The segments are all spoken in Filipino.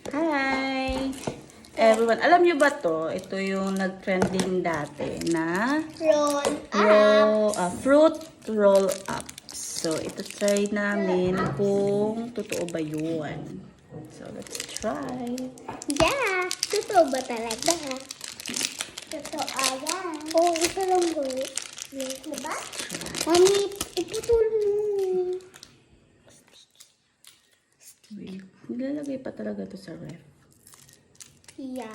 Hi! Everyone, alam niyo ba to? Ito yung nag-trending dati na fruit roll up. So, ito try namin kung totoo ba yun. So, let's try. Yeah! Totoo ba talaga? Totoo yan. Oo, isa lang ba? Diba? Mami, iputol mo. Wait, nilalagay pa talaga to sa ref. Yeah.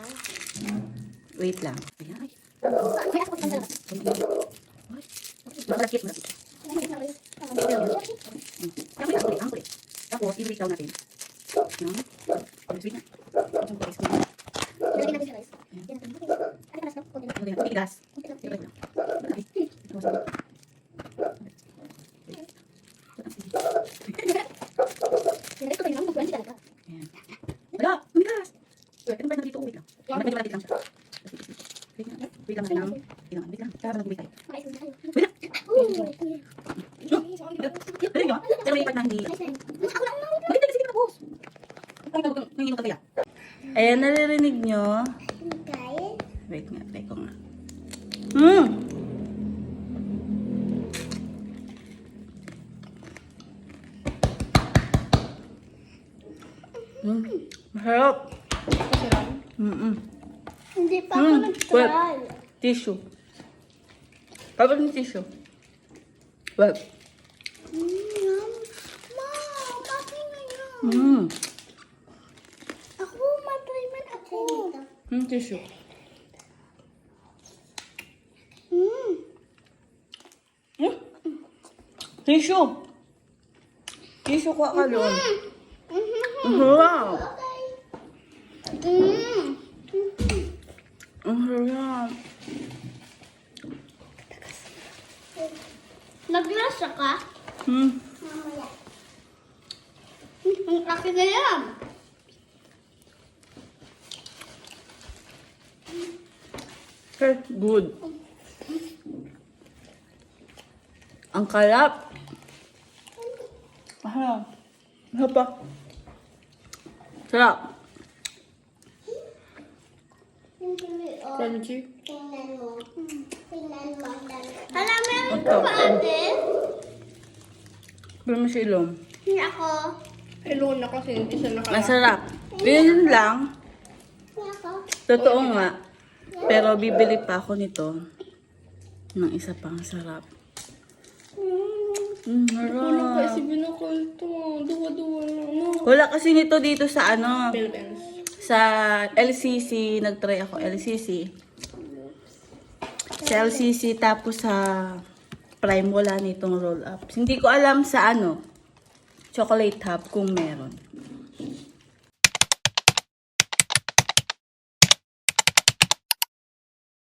Wait lang. Ayan. May ako pa talaga. Malakit, malakit. Ang kulit. Tapos, i-break down natin. Ayan. Sweet na. Isang kulit. Lagyan natin sa rice. Ano ka nas, no? Kunti lang. Lagyan natin. Tigas. Kunti lang. Tigas lang. Ito ba yung mag-crunchy talaga? Ayan. Wala! Umigas! Wait, itong part na dito. Wait lang. Medyo malapit lang siya. Wait lang natin ng... Wait lang. Kaya mag-wait tayo. Makaisip na tayo. Wait lang! Dali nyo. Pero may part na hindi... Maganda kasi tapos. Parang nanginom ka kaya. Ayan, naririnig nyo. Guys, Wait nga, try ko nga. Masarap. hindi pa ako nag-try. Tissue. Papa ng tissue. Well. Mom, bakit ngayon? Ako, matry man ako. Tissue. Tissue. Tissue ko akalon. Wow. Ang harap. Naglasa ka? Hmm. Mamaya. Ang akin na yan. Okay, good. Ang kalap. Aha. Ano pa? Sarap. Crunchy. Tingnan mo. Tingnan mo. Hala, meron Ito. pa ate? Pero may silom. Hindi ako. Hello na kasi hindi siya nakalaki. Masarap. Yun lang. Hindi ako. Totoo nga. Pero bibili pa ako nito. Ng isa pang sarap. Wala kasi Harap. binakal ito. Duwa-duwa lang. No. Wala kasi nito dito sa ano. Philippines. Sa LCC. Nag-try ako LCC. Sa LCC tapos sa Prime wala nitong roll up. Hindi ko alam sa ano. Chocolate Hub kung meron.